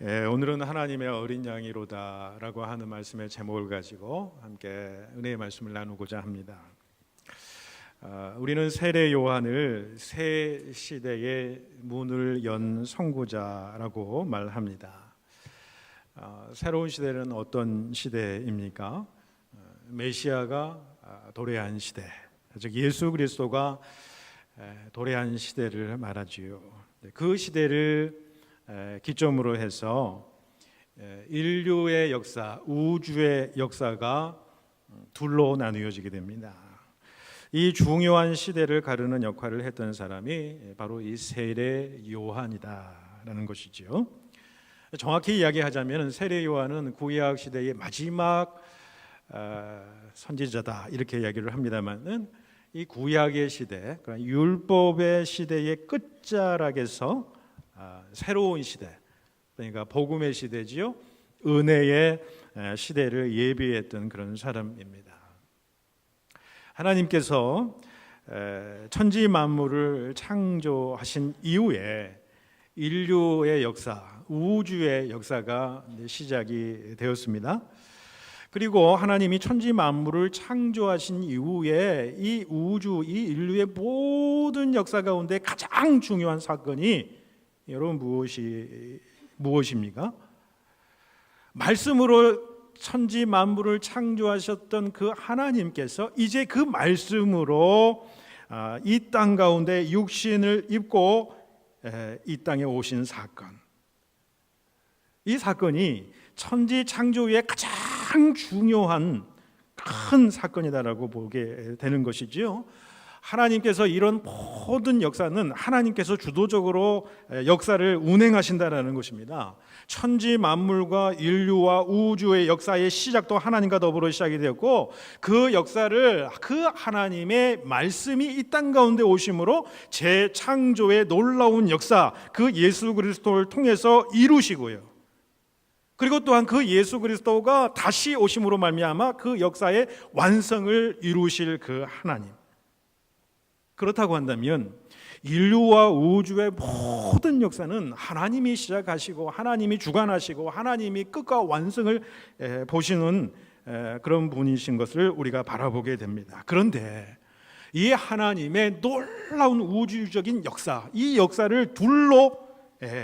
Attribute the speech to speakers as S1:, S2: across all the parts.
S1: 오늘은 하나님의 어린 양이로다라고 하는 말씀의 제목을 가지고 함께 은혜의 말씀을 나누고자 합니다. 우리는 세례 요한을 새 시대의 문을 연 선구자라고 말합니다. 새로운 시대는 어떤 시대입니까? 메시아가 도래한 시대, 즉 예수 그리스도가 도래한 시대를 말하지요. 그 시대를 기점으로 해서 인류의 역사, 우주의 역사가 둘로 나누어지게 됩니다. 이 중요한 시대를 가르는 역할을 했던 사람이 바로 이 세례 요한이다라는 것이죠. 정확히 이야기하자면 세례 요한은 구약 시대의 마지막 선지자다 이렇게 이야기를 합니다만은 이 구약의 시대, 그러니까 율법의 시대의 끝자락에서 새로운 시대, 그러니까 복음의 시대지요, 은혜의 시대를 예비했던 그런 사람입니다. 하나님께서 천지 만물을 창조하신 이후에 인류의 역사, 우주의 역사가 시작이 되었습니다. 그리고 하나님이 천지 만물을 창조하신 이후에 이 우주, 이 인류의 모든 역사 가운데 가장 중요한 사건이 여러분 무엇입니까? 말씀으로 천지 만물을 창조하셨던 그 하나님께서 이제 그 말씀으로 이 땅 가운데 육신을 입고 이 땅에 오신 사건, 이 사건이 천지 창조 후에 가장 중요한 큰 사건이다라고 보게 되는 것이지요. 하나님께서 이런 모든 역사는 하나님께서 주도적으로 역사를 운행하신다라는 것입니다. 천지 만물과 인류와 우주의 역사의 시작도 하나님과 더불어 시작이 되었고, 그 역사를 그 하나님의 말씀이 이 땅 가운데 오심으로 재창조의 놀라운 역사, 그 예수 그리스도를 통해서 이루시고요. 그리고 또한 그 예수 그리스도가 다시 오심으로 말미암아 그 역사의 완성을 이루실 그 하나님. 그렇다고 한다면 인류와 우주의 모든 역사는 하나님이 시작하시고 하나님이 주관하시고 하나님이 끝과 완성을 보시는 그런 분이신 것을 우리가 바라보게 됩니다. 그런데 이 하나님의 놀라운 우주적인 역사, 이 역사를 둘로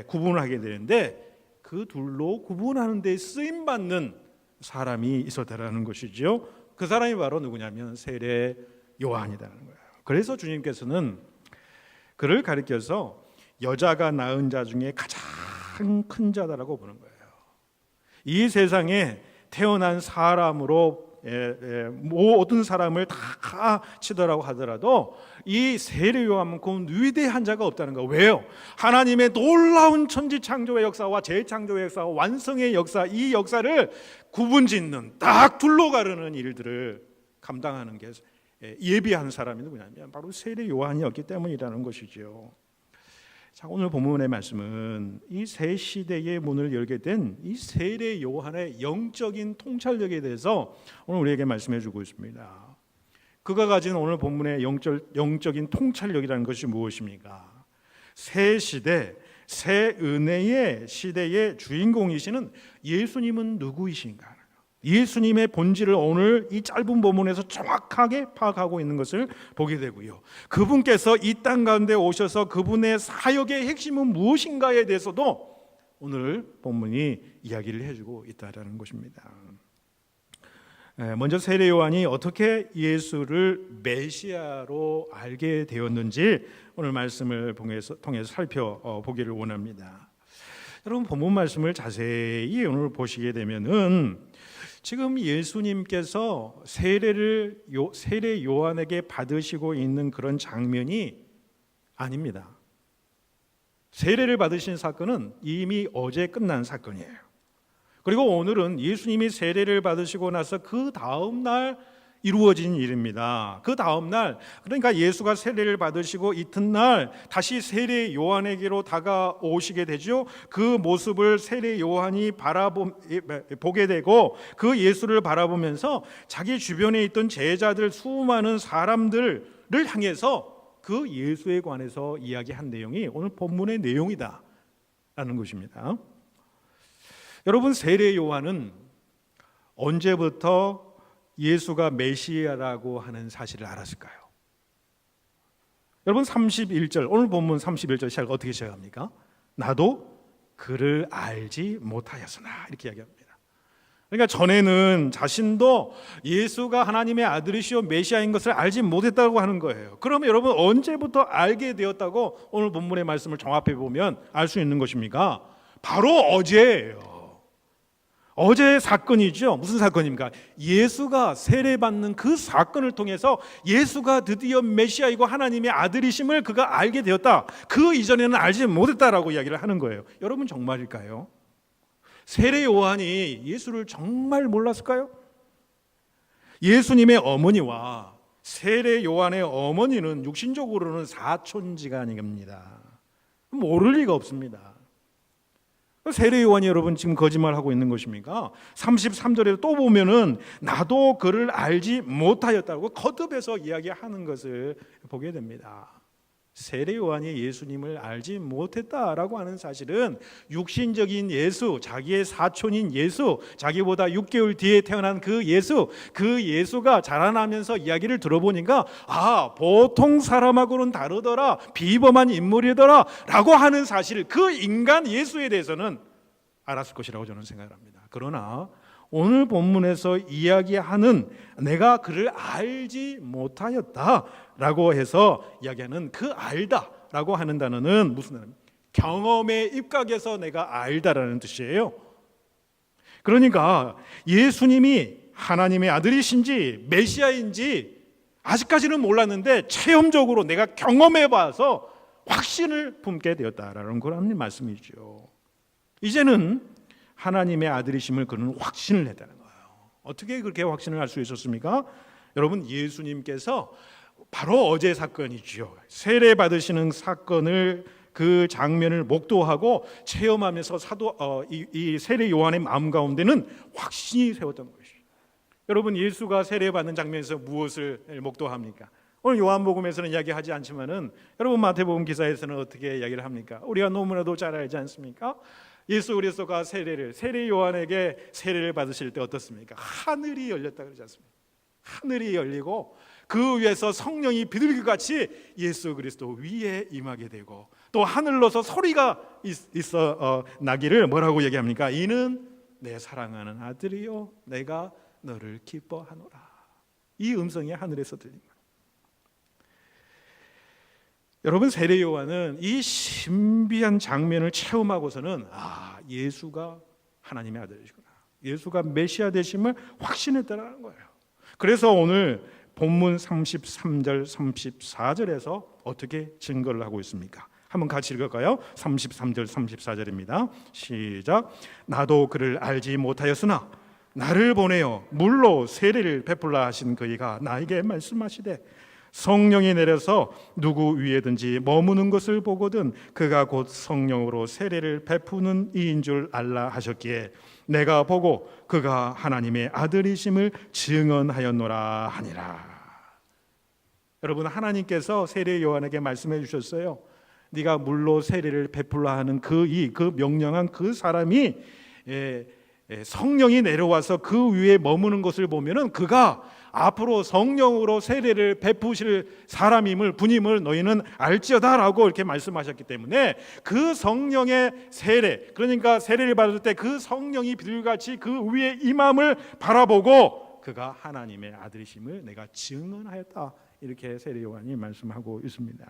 S1: 구분하게 되는데, 그 둘로 구분하는 데 쓰임받는 사람이 있었다라는 것이죠. 그 사람이 바로 누구냐면 세례 요한이라는 거예요. 그래서 주님께서는 그를 가리켜서 여자가 낳은 자 중에 가장 큰 자다라고 보는 거예요. 이 세상에 태어난 사람으로 모든 사람을 다 치더라고 하더라도 이 세례 요한만큼 위대한 자가 없다는 거. 왜요? 하나님의 놀라운 천지 창조의 역사와 재창조의 역사와 완성의 역사, 이 역사를 구분짓는 딱 둘로 가르는 일들을 감당하는 게 예비한 사람이 누구냐면 바로 세례 요한이었기 때문이라는 것이죠. 자, 오늘 본문의 말씀은 이 새 시대의 문을 열게 된 이 세례 요한의 영적인 통찰력에 대해서 오늘 우리에게 말씀해 주고 있습니다. 그가 가진 오늘 본문의 영적인 통찰력이라는 것이 무엇입니까? 새 시대, 새 은혜의 시대의 주인공이시는 예수님은 누구이신가? 예수님의 본질을 오늘 이 짧은 본문에서 정확하게 파악하고 있는 것을 보게 되고요. 그분께서 이 땅 가운데 오셔서 그분의 사역의 핵심은 무엇인가에 대해서도 오늘 본문이 이야기를 해주고 있다는 것입니다. 먼저 세례 요한이 어떻게 예수를 메시아로 알게 되었는지 오늘 말씀을 통해서 살펴보기를 원합니다. 여러분, 본문 말씀을 자세히 오늘 보시게 되면은 지금 예수님께서 세례 요한에게 받으시고 있는 그런 장면이 아닙니다. 세례를 받으신 사건은 이미 어제 끝난 사건이에요. 그리고 오늘은 예수님이 세례를 받으시고 나서 그 다음 날 이루어진 일입니다. 그 다음 날, 그러니까 예수가 세례를 받으시고 이튿날 다시 세례 요한에게로 다가오시게 되죠. 그 모습을 세례 요한이 보게 되고, 그 예수를 바라보면서 자기 주변에 있던 제자들, 수많은 사람들을 향해서 그 예수에 관해서 이야기한 내용이 오늘 본문의 내용이다라는 것입니다. 여러분, 세례 요한은 언제부터 예수가 메시아라고 하는 사실을 알았을까요? 여러분, 31절, 오늘 본문 31절 시작 어떻게 시작합니까? 나도 그를 알지 못하였으나, 이렇게 이야기합니다. 그러니까 전에는 자신도 예수가 하나님의 아들이시오 메시아인 것을 알지 못했다고 하는 거예요. 그러면 여러분, 언제부터 알게 되었다고 오늘 본문의 말씀을 종합해 보면 알 수 있는 것입니까? 바로 어제예요. 어제의 사건이죠. 무슨 사건입니까? 예수가 세례받는 그 사건을 통해서 예수가 드디어 메시아이고 하나님의 아들이심을 그가 알게 되었다. 그 이전에는 알지 못했다라고 이야기를 하는 거예요. 여러분, 정말일까요? 세례 요한이 예수를 정말 몰랐을까요? 예수님의 어머니와 세례 요한의 어머니는 육신적으로는 사촌지간입니다. 모를 리가 없습니다. 세례 요한이 여러분 지금 거짓말하고 있는 것입니까? 33절에 또 보면은 나도 그를 알지 못하였다고 거듭해서 이야기하는 것을 보게 됩니다. 세례 요한이 예수님을 알지 못했다라고 하는 사실은 육신적인 예수, 자기의 사촌인 예수, 자기보다 6개월 뒤에 태어난 그 예수가 자라나면서 이야기를 들어보니까 보통 사람하고는 다르더라, 비범한 인물이더라 라고 하는 사실, 그 인간 예수에 대해서는 알았을 것이라고 저는 생각을 합니다. 그러나 오늘 본문에서 이야기하는 내가 그를 알지 못하였다라고 해서 이야기하는 그 알다라고 하는 단어는 무슨 단어입니까? 경험의 입각에서 내가 알다라는 뜻이에요. 그러니까 예수님이 하나님의 아들이신지 메시아인지 아직까지는 몰랐는데 체험적으로 내가 경험해봐서 확신을 품게 되었다라는 그런 말씀이죠. 이제는 하나님의 아들이심을 그는 확신을 했다는 거예요. 어떻게 그렇게 확신을 할 수 있었습니까? 여러분, 예수님께서 바로 어제 사건이죠. 세례 받으시는 사건을, 그 장면을 목도하고 체험하면서 이 세례 요한의 마음 가운데는 확신이 세웠던 것이죠. 여러분, 예수가 세례 받는 장면에서 무엇을 목도합니까? 오늘 요한복음에서는 이야기하지 않지만은 여러분 마태복음 기사에서는 어떻게 이야기를 합니까? 우리가 너무나도 잘 알지 않습니까? 예수 그리스도가 세례 요한에게 세례를 받으실 때 어떻습니까? 하늘이 열렸다 그러지 않습니까? 하늘이 열리고 그 위에서 성령이 비둘기같이 예수 그리스도 위에 임하게 되고 또 하늘로서 소리가 있어 나기를 뭐라고 얘기합니까? 이는 내 사랑하는 아들이요 내가 너를 기뻐하노라. 이 음성이 하늘에서 들립니다. 여러분, 세례 요한은 이 신비한 장면을 체험하고서는 예수가 하나님의 아들이시구나, 예수가 메시아 되심을 확신했다는 거예요. 그래서 오늘 본문 33절 34절에서 어떻게 증거를 하고 있습니까? 한번 같이 읽을까요? 33절 34절입니다. 시작. 나도 그를 알지 못하였으나 나를 보내어 물로 세례를 베풀라 하신 그이가 나에게 말씀하시되 성령이 내려서 누구 위에든지 머무는 것을 보거든 그가 곧 성령으로 세례를 베푸는 이인 줄 알라 하셨기에 내가 보고 그가 하나님의 아들이심을 증언하였노라 하니라. 여러분, 하나님께서 세례 요한에게 말씀해 주셨어요. 네가 물로 세례를 베풀라 하는 그 명령한 그 사람이 성령이 내려와서 그 위에 머무는 것을 보면은 그가 앞으로 성령으로 세례를 베푸실 사람임을 분임을 너희는 알지어다라고 이렇게 말씀하셨기 때문에 그 성령의 세례, 그러니까 세례를 받을 때 그 성령이 비둘기같이 그 위에 임함을 바라보고 그가 하나님의 아들이심을 내가 증언하였다, 이렇게 세례 요한이 말씀하고 있습니다.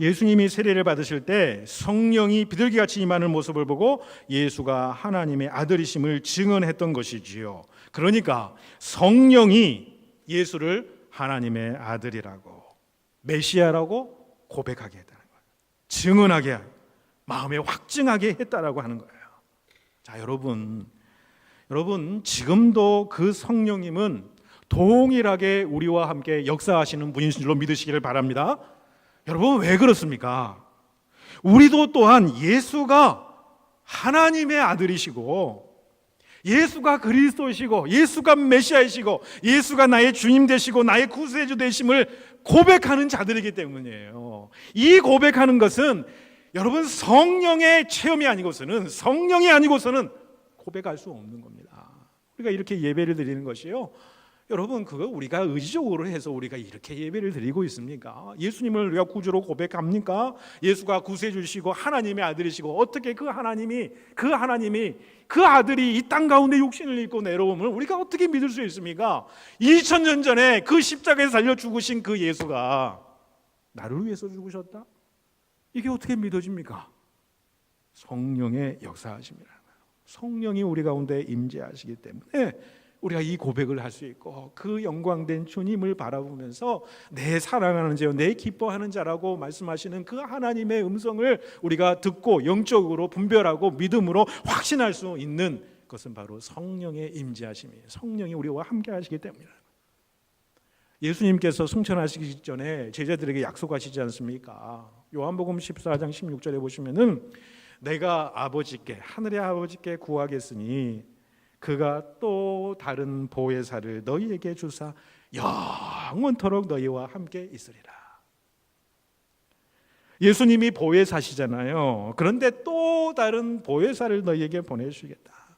S1: 예수님이 세례를 받으실 때 성령이 비둘기같이 임하는 모습을 보고 예수가 하나님의 아들이심을 증언했던 것이지요. 그러니까 성령이 예수를 하나님의 아들이라고 메시아라고 고백하게 했다는 거예요. 증언하게, 마음에 확증하게 했다라고 하는 거예요. 자, 여러분 지금도 그 성령님은 동일하게 우리와 함께 역사하시는 분이신 줄로 믿으시기를 바랍니다. 여러분, 왜 그렇습니까? 우리도 또한 예수가 하나님의 아들이시고 예수가 그리스도이시고 예수가 메시아이시고 예수가 나의 주님 되시고 나의 구세주 되심을 고백하는 자들이기 때문이에요. 이 고백하는 것은 여러분, 성령의 체험이 아니고서는, 성령이 아니고서는 고백할 수 없는 겁니다. 우리가 이렇게 예배를 드리는 것이요, 여러분, 그거 우리가 의지적으로 해서 우리가 이렇게 예배를 드리고 있습니까? 예수님을 우리가 구주로 고백합니까? 예수가 구세주시고 하나님의 아들이시고, 어떻게 그 하나님이 그 아들이 이 땅 가운데 육신을 입고 내려옴을 우리가 어떻게 믿을 수 있습니까? 2000년 전에 그 십자가에 달려 죽으신 그 예수가 나를 위해서 죽으셨다? 이게 어떻게 믿어집니까? 성령의 역사하심이라는 거예요. 성령이 우리 가운데 임재하시기 때문에 우리가 이 고백을 할 수 있고, 그 영광된 주님을 바라보면서 내 사랑하는 자요, 내 기뻐하는 자라고 말씀하시는 그 하나님의 음성을 우리가 듣고 영적으로 분별하고 믿음으로 확신할 수 있는 것은 바로 성령의 임재하심이에요. 성령이 우리와 함께 하시기 때문이에요. 예수님께서 승천하시기 전에 제자들에게 약속하시지 않습니까? 요한복음 14장 16절에 보시면은, 내가 아버지께, 하늘의 아버지께 구하겠으니 그가 또 다른 보혜사를 너희에게 주사 영원토록 너희와 함께 있으리라. 예수님이 보혜사시잖아요. 그런데 또 다른 보혜사를 너희에게 보내주시겠다.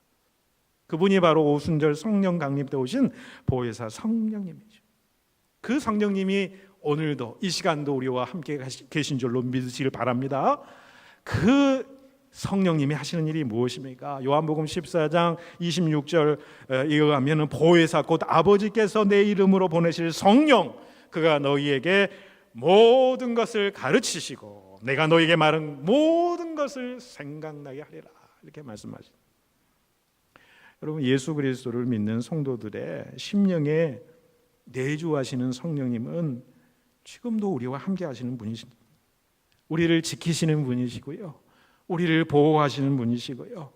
S1: 그분이 바로 오순절 성령 강림 때 오신 보혜사 성령님이죠. 그 성령님이 오늘도 이 시간도 우리와 함께 계신 줄로 믿으시길 바랍니다. 그 성령님이 하시는 일이 무엇입니까? 요한복음 14장 26절 이거 하면은, 보혜사 곧 아버지께서 내 이름으로 보내실 성령, 그가 너희에게 모든 것을 가르치시고 내가 너희에게 말한 모든 것을 생각나게 하리라, 이렇게 말씀하십니다. 여러분, 예수 그리스도를 믿는 성도들의 심령에 내주하시는 성령님은 지금도 우리와 함께 하시는 분이십니다. 우리를 지키시는 분이시고요, 우리를 보호하시는 분이시고요,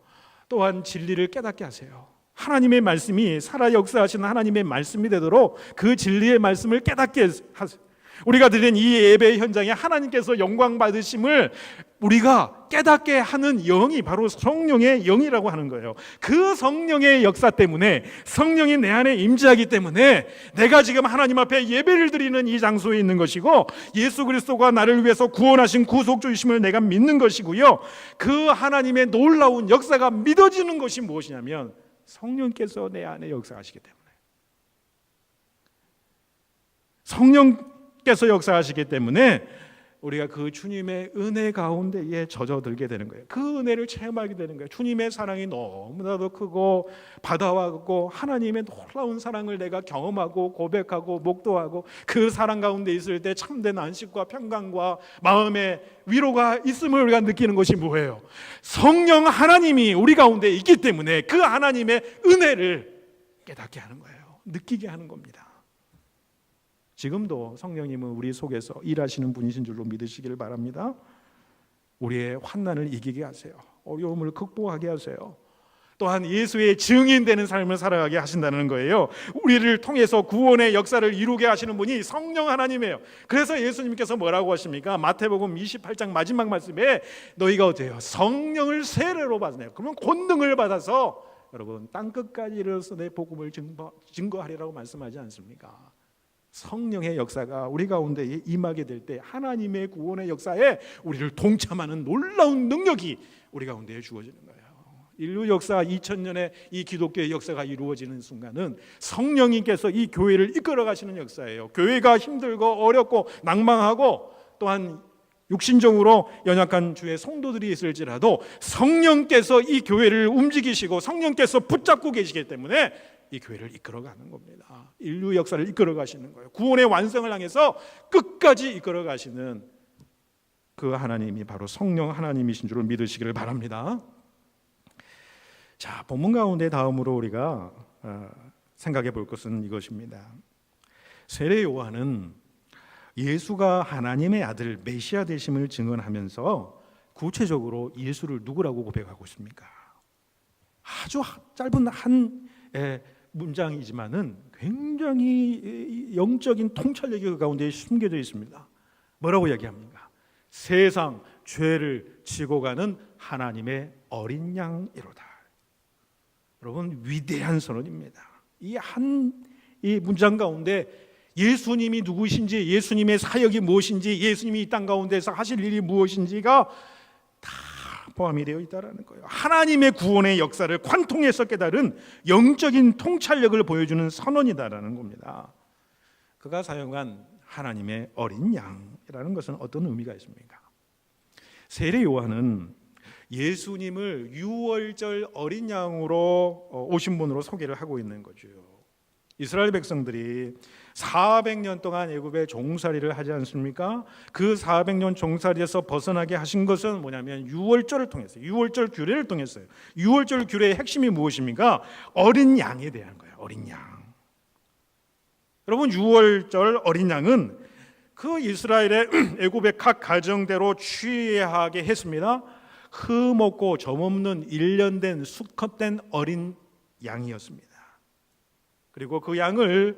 S1: 또한 진리를 깨닫게 하세요. 하나님의 말씀이 살아 역사하시는 하나님의 말씀이 되도록 그 진리의 말씀을 깨닫게 하세요. 우리가 드린 이 예배 현장에 하나님께서 영광 받으심을 우리가 깨닫게 하는 영이 바로 성령의 영이라고 하는 거예요. 그 성령의 역사 때문에, 성령이 내 안에 임재하기 때문에 내가 지금 하나님 앞에 예배를 드리는 이 장소에 있는 것이고, 예수 그리스도가 나를 위해서 구원하신 구속주이심을 내가 믿는 것이고요, 그 하나님의 놀라운 역사가 믿어지는 것이 무엇이냐면 성령께서 내 안에 역사하시기 때문에, 성령께서 역사하시기 때문에 우리가 그 주님의 은혜 가운데에 젖어들게 되는 거예요. 그 은혜를 체험하게 되는 거예요. 주님의 사랑이 너무나도 크고 바다와 하나님의 놀라운 사랑을 내가 경험하고 고백하고 목도하고, 그 사랑 가운데 있을 때 참된 안식과 평강과 마음의 위로가 있음을 우리가 느끼는 것이 뭐예요? 성령 하나님이 우리 가운데 있기 때문에 그 하나님의 은혜를 깨닫게 하는 거예요. 느끼게 하는 겁니다. 지금도 성령님은 우리 속에서 일하시는 분이신 줄로 믿으시기를 바랍니다. 우리의 환난을 이기게 하세요. 어려움을 극복하게 하세요. 또한 예수의 증인되는 삶을 살아가게 하신다는 거예요. 우리를 통해서 구원의 역사를 이루게 하시는 분이 성령 하나님이에요. 그래서 예수님께서 뭐라고 하십니까? 마태복음 28장 마지막 말씀에 너희가 어때요? 성령을 세례로 받으네요. 그러면 권능을 받아서 여러분 땅끝까지 이르러서 내 복음을 증거하리라고 말씀하지 않습니까? 성령의 역사가 우리 가운데 임하게 될 때 하나님의 구원의 역사에 우리를 동참하는 놀라운 능력이 우리 가운데 주어지는 거예요. 인류 역사 2000년의 이 기독교의 역사가 이루어지는 순간은 성령님께서 이 교회를 이끌어 가시는 역사예요. 교회가 힘들고 어렵고 낭망하고 또한 육신적으로 연약한 주의 성도들이 있을지라도 성령께서 이 교회를 움직이시고 성령께서 붙잡고 계시기 때문에 이 교회를 이끌어가는 겁니다. 인류 역사를 이끌어가시는 거예요. 구원의 완성을 향해서 끝까지 이끌어가시는 그 하나님이 바로 성령 하나님이신 줄을 믿으시기를 바랍니다. 자, 본문 가운데 다음으로 우리가 생각해 볼 것은 이것입니다. 세례 요한은 예수가 하나님의 아들 메시아 되심을 증언하면서 구체적으로 예수를 누구라고 고백하고 있습니까? 아주 짧은 한 문장이지만은 굉장히 영적인 통찰력이 그 가운데 숨겨져 있습니다. 뭐라고 이야기합니까? 세상 죄를 지고 가는 하나님의 어린 양이로다. 여러분, 위대한 선언입니다. 이 문장 가운데 예수님이 누구신지, 예수님의 사역이 무엇인지, 예수님이 이 땅 가운데서 하실 일이 무엇인지가 포함이 되어 있다라는 거예요. 하나님의 구원의 역사를 관통해서 깨달은 영적인 통찰력을 보여주는 선언이다라는 겁니다. 그가 사용한 하나님의 어린 양이라는 것은 어떤 의미가 있습니까? 세례 요한은 예수님을 유월절 어린 양으로 오신 분으로 소개를 하고 있는 거죠. 이스라엘 백성들이 400년 동안 애굽에 종살이를 하지 않습니까? 그 400년 종살이에서 벗어나게 하신 것은 뭐냐면 유월절을 통해서요. 유월절 규례를 통해서요. 유월절 규례의 핵심이 무엇입니까? 어린 양에 대한 거예요. 어린 양. 여러분, 유월절 어린 양은 그 이스라엘의 애굽의 각 가정대로 취하게 했습니다. 흠없고 점없는 1년 된 수컷된 어린 양이었습니다. 그리고 그 양을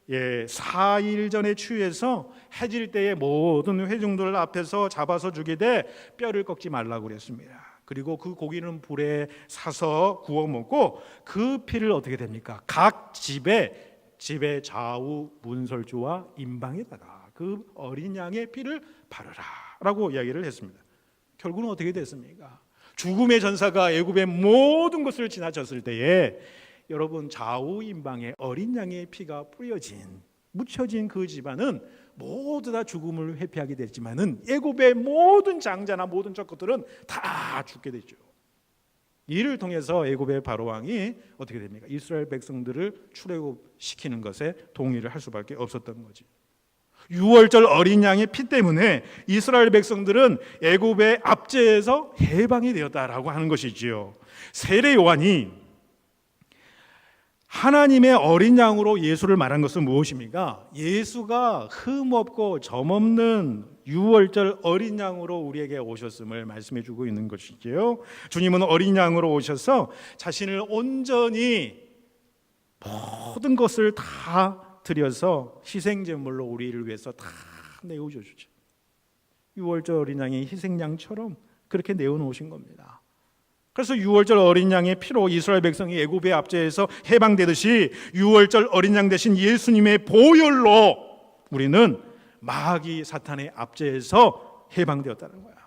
S1: 4일 전에 취해서 해질 때에 모든 회중들 앞에서 잡아서 주기되 뼈를 꺾지 말라고 그랬습니다. 그리고 그 고기는 불에 사서 구워 먹고 그 피를 어떻게 됩니까? 각 집의 좌우 문설주와 임방에다가 그 어린 양의 피를 바르라 라고 이야기를 했습니다. 결국은 어떻게 됐습니까? 죽음의 전사가 애굽의 모든 것을 지나쳤을 때에 여러분, 좌우 임방에 어린 양의 피가 뿌려진 묻혀진 그 집안은 모두 다 죽음을 회피하게 됐지만은 애굽의 모든 장자나 모든 젖것들은 다 죽게 됐죠. 이를 통해서 애굽의 바로 왕이 어떻게 됩니까? 이스라엘 백성들을 출애굽시키는 것에 동의를 할 수밖에 없었던 거지. 유월절 어린 양의 피 때문에 이스라엘 백성들은 애굽의 압제에서 해방이 되었다라고 하는 것이지요. 세례 요한이 하나님의 어린 양으로 예수를 말한 것은 무엇입니까? 예수가 흠없고 점없는 유월절 어린 양으로 우리에게 오셨음을 말씀해 주고 있는 것이지요. 주님은 어린 양으로 오셔서 자신을 온전히 모든 것을 다 드려서 희생제물로 우리를 위해서 다 내어주셨죠. 유월절 어린 양이 희생양처럼 그렇게 내어놓으신 겁니다. 그래서 유월절 어린 양의 피로 이스라엘 백성이 애굽의 압제에서 해방되듯이 유월절 어린 양 대신 예수님의 보혈로 우리는 마귀 사탄의 압제에서 해방되었다는 거예요.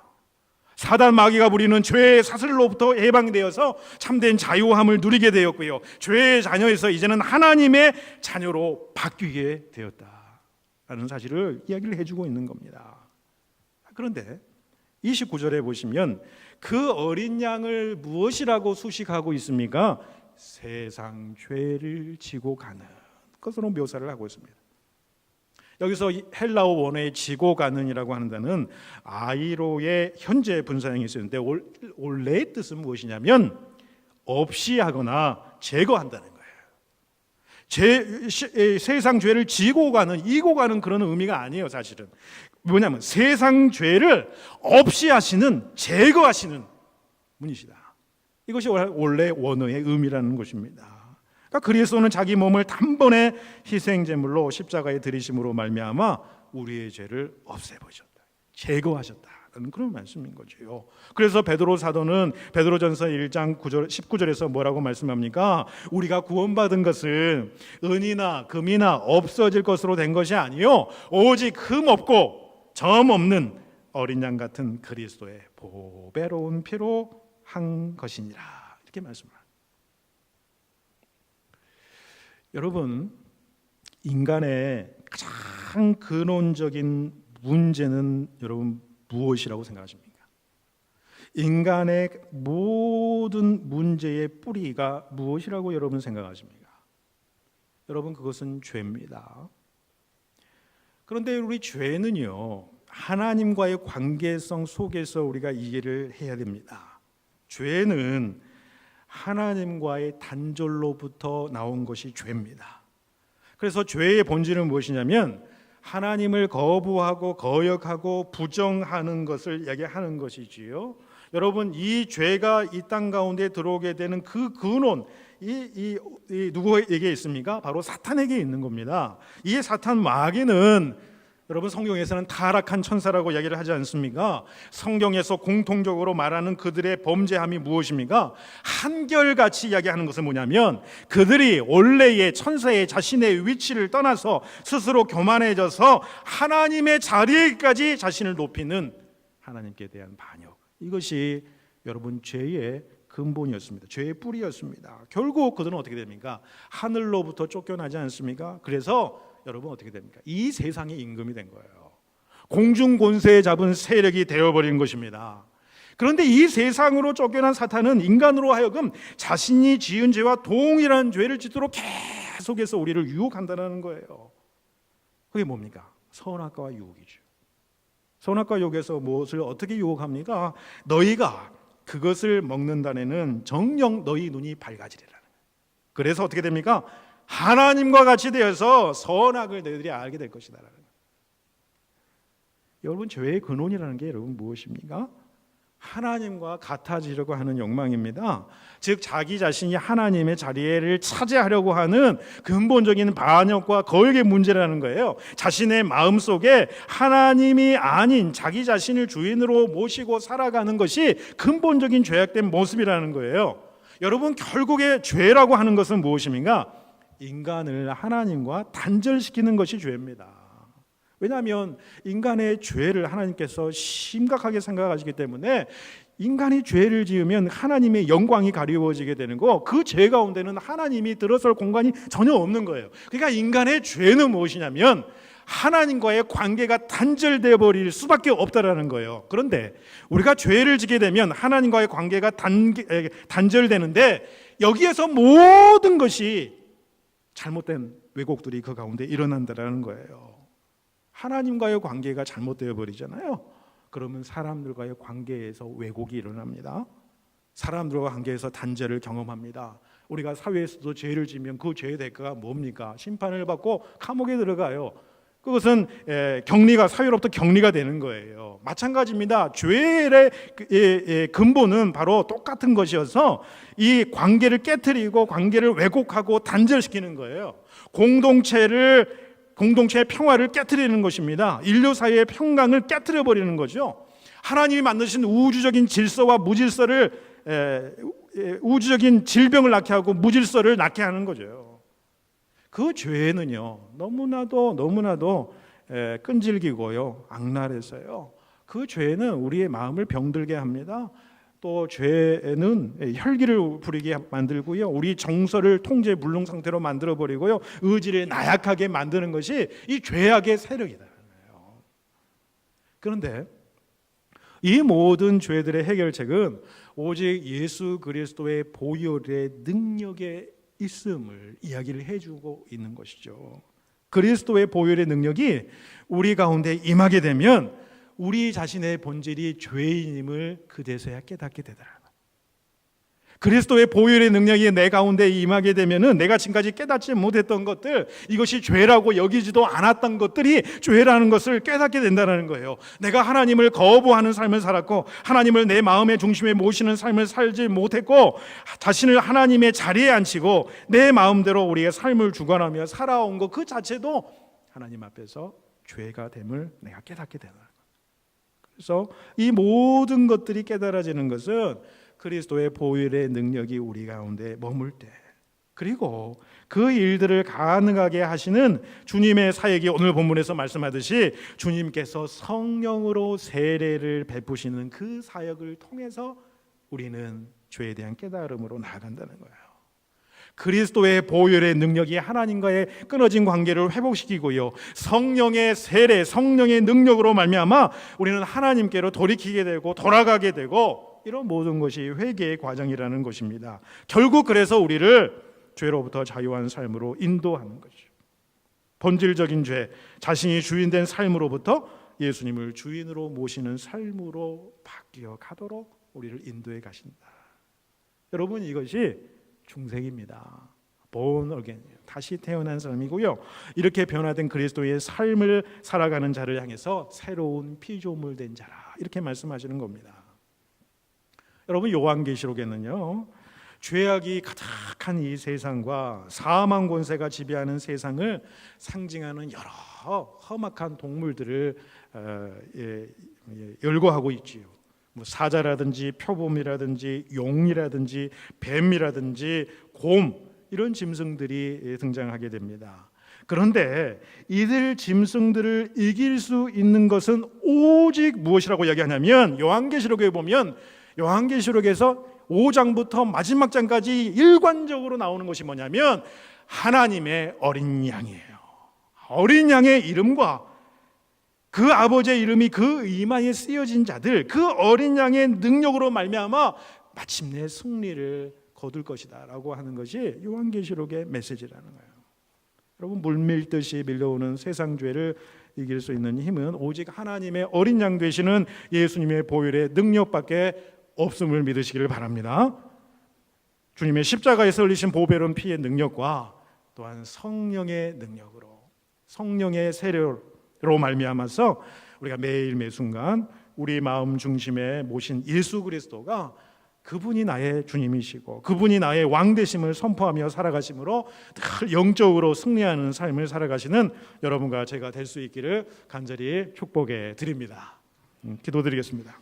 S1: 사단 마귀가 부리는 죄의 사슬로부터 해방되어서 참된 자유함을 누리게 되었고요. 죄의 자녀에서 이제는 하나님의 자녀로 바뀌게 되었다라는 사실을 이야기를 해주고 있는 겁니다. 그런데 29절에 보시면 그 어린 양을 무엇이라고 수식하고 있습니까? 세상 죄를 지고 가는 것으로 묘사를 하고 있습니다. 여기서 헬라어 원어의 지고 가는이라고 하는 단어는 아이로의 현재 분사형이 있었는데 원래의 뜻은 무엇이냐면 없이 하거나 제거한다는 거예요. 세상 죄를 지고 가는, 이고 가는 그런 의미가 아니에요. 사실은 뭐냐면 세상 죄를 없이 하시는, 제거하시는 분이시다. 이것이 원래 원어의 의미라는 것입니다. 그러니까 그리스도는 자기 몸을 단번에 희생제물로 십자가에 들이심으로 말미암아 우리의 죄를 없애버렸다, 제거하셨다는 그런 말씀인 거죠. 그래서 베드로 사도는 베드로전서 1장 19절에서 뭐라고 말씀합니까? 우리가 구원받은 것은 은이나 금이나 없어질 것으로 된 것이 아니요 오직 흠 없고 점 없는 어린 양 같은 그리스도의 보배로운 피로 한 것이니라, 이렇게 말씀합니다. 여러분, 인간의 가장 근원적인 문제는 여러분 무엇이라고 생각하십니까? 인간의 모든 문제의 뿌리가 무엇이라고 여러분 생각하십니까? 여러분, 그것은 죄입니다. 그런데 우리 죄는요, 하나님과의 관계성 속에서 우리가 이해를 해야 됩니다. 죄는 하나님과의 단절로부터 나온 것이 죄입니다. 그래서 죄의 본질은 무엇이냐면 하나님을 거부하고 거역하고 부정하는 것을 이야기하는 것이지요. 여러분, 이 죄가 이 땅 가운데 들어오게 되는 그 근원, 이 누구에게 있습니까? 바로 사탄에게 있는 겁니다. 이 사탄 마귀는 여러분, 성경에서는 타락한 천사라고 이야기를 하지 않습니까? 성경에서 공통적으로 말하는 그들의 범죄함이 무엇입니까? 한결같이 이야기하는 것은 뭐냐면 그들이 원래의 천사의 자신의 위치를 떠나서 스스로 교만해져서 하나님의 자리에까지 자신을 높이는 하나님께 대한 반역, 이것이 여러분 죄의 근본이었습니다. 죄의 뿌리였습니다. 결국 그들은 어떻게 됩니까? 하늘로부터 쫓겨나지 않습니까? 그래서 여러분 어떻게 됩니까? 이 세상의 임금이 된 거예요. 공중 권세에 잡은 세력이 되어버린 것입니다. 그런데 이 세상으로 쫓겨난 사탄은 인간으로 하여금 자신이 지은 죄와 동일한 죄를 짓도록 계속해서 우리를 유혹한다는 거예요. 그게 뭡니까? 선악과와 유혹이죠. 선악과 유혹에서 무엇을 어떻게 유혹합니까? 너희가 그것을 먹는다는 정녕 너희 눈이 밝아지리라는 거예요. 그래서 어떻게 됩니까? 하나님과 같이 되어서 선악을 너희들이 알게 될 것이다. 여러분 죄의 근원이라는 게 여러분 무엇입니까? 하나님과 같아지려고 하는 욕망입니다. 즉 자기 자신이 하나님의 자리를 차지하려고 하는 근본적인 반역과 거역의 문제라는 거예요. 자신의 마음속에 하나님이 아닌 자기 자신을 주인으로 모시고 살아가는 것이 근본적인 죄악된 모습이라는 거예요. 여러분 결국에 죄라고 하는 것은 무엇입니까? 인간을 하나님과 단절시키는 것이 죄입니다. 왜냐하면 인간의 죄를 하나님께서 심각하게 생각하시기 때문에 인간이 죄를 지으면 하나님의 영광이 가리워지게 되는 거, 그 죄 가운데는 하나님이 들어설 공간이 전혀 없는 거예요. 그러니까 인간의 죄는 무엇이냐면 하나님과의 관계가 단절되어 버릴 수밖에 없다라는 거예요. 그런데 우리가 죄를 지게 되면 하나님과의 관계가 단절되는데 여기에서 모든 것이 잘못된 왜곡들이 그 가운데 일어난다라는 거예요. 하나님과의 관계가 잘못되어 버리잖아요. 그러면 사람들과의 관계에서 왜곡이 일어납니다. 사람들과 관계에서 단절을 경험합니다. 우리가 사회에서도 죄를 지면 그 죄의 대가가 뭡니까? 심판을 받고 감옥에 들어가요. 그것은 격리가, 사회로부터 격리가 되는 거예요. 마찬가지입니다. 죄의 근본은 바로 똑같은 것이어서 이 관계를 깨트리고 관계를 왜곡하고 단절시키는 거예요. 공동체의 평화를 깨트리는 것입니다. 인류 사회의 평강을 깨트려 버리는 거죠. 하나님이 만드신 우주적인 질서와 무질서를 우주적인 질병을 낳게 하고 무질서를 낳게 하는 거죠. 그 죄는요 너무나도 끈질기고요 악랄해서요. 그 죄는 우리의 마음을 병들게 합니다. 또 죄는 혈기를 부리게 만들고요, 우리 정서를 통제 불능 상태로 만들어 버리고요, 의지를 나약하게 만드는 것이 이 죄악의 세력이다. 그런데 이 모든 죄들의 해결책은 오직 예수 그리스도의 보혈의 능력에 있음을 이야기를 해주고 있는 것이죠. 그리스도의 보혈의 능력이 우리 가운데 임하게 되면 우리 자신의 본질이 죄인임을 그제서야 깨닫게 되더라. 그리스도의 보혈의 능력이 내 가운데 임하게 되면은 내가 지금까지 깨닫지 못했던 것들, 이것이 죄라고 여기지도 않았던 것들이 죄라는 것을 깨닫게 된다는 거예요. 내가 하나님을 거부하는 삶을 살았고 하나님을 내 마음의 중심에 모시는 삶을 살지 못했고 자신을 하나님의 자리에 앉히고 내 마음대로 우리의 삶을 주관하며 살아온 것 그 자체도 하나님 앞에서 죄가 됨을 내가 깨닫게 되는 거예요. 그래서 이 모든 것들이 깨달아지는 것은 그리스도의 보혈의 능력이 우리 가운데 머물 때, 그리고 그 일들을 가능하게 하시는 주님의 사역이 오늘 본문에서 말씀하듯이 주님께서 성령으로 세례를 베푸시는 그 사역을 통해서 우리는 죄에 대한 깨달음으로 나아간다는 거예요. 그리스도의 보혈의 능력이 하나님과의 끊어진 관계를 회복시키고요, 성령의 세례, 성령의 능력으로 말미암아 우리는 하나님께로 돌이키게 되고 돌아가게 되고, 이런 모든 것이 회개의 과정이라는 것입니다. 결국 그래서 우리를 죄로부터 자유한 삶으로 인도하는 거죠. 본질적인 죄, 자신이 주인된 삶으로부터 예수님을 주인으로 모시는 삶으로 바뀌어 가도록 우리를 인도해 가신다. 여러분, 이것이 중생입니다. born again, 다시 태어난 사람이고요, 이렇게 변화된 그리스도의 삶을 살아가는 자를 향해서 새로운 피조물 된 자라, 이렇게 말씀하시는 겁니다. 여러분, 요한계시록에는요 죄악이 가득한 이 세상과 사망 권세가 지배하는 세상을 상징하는 여러 험악한 동물들을 열거하고 있지요. 뭐 사자라든지 표범이라든지 용이라든지 뱀이라든지 곰, 이런 짐승들이 등장하게 됩니다. 그런데 이들 짐승들을 이길 수 있는 것은 오직 무엇이라고 이야기하냐면, 요한계시록에 보면 요한계시록에서 5장부터 마지막 장까지 일관적으로 나오는 것이 뭐냐면 하나님의 어린 양이에요. 어린 양의 이름과 그 아버지의 이름이 그 이마에 쓰여진 자들, 그 어린 양의 능력으로 말미암아 마침내 승리를 거둘 것이다 라고 하는 것이 요한계시록의 메시지라는 거예요. 여러분, 물밀듯이 밀려오는 세상 죄를 이길 수 있는 힘은 오직 하나님의 어린 양 되시는 예수님의 보혈의 능력밖에 없음을 믿으시기를 바랍니다. 주님의 십자가에서 흘리신 보배로운 피의 능력과 또한 성령의 능력으로, 성령의 세례로 말미암아서 우리가 매일 매순간 우리 마음 중심에 모신 예수 그리스도가 그분이 나의 주님이시고 그분이 나의 왕 되심을 선포하며 살아가심으로 늘 영적으로 승리하는 삶을 살아가시는 여러분과 제가 될 수 있기를 간절히 축복해 드립니다. 기도드리겠습니다.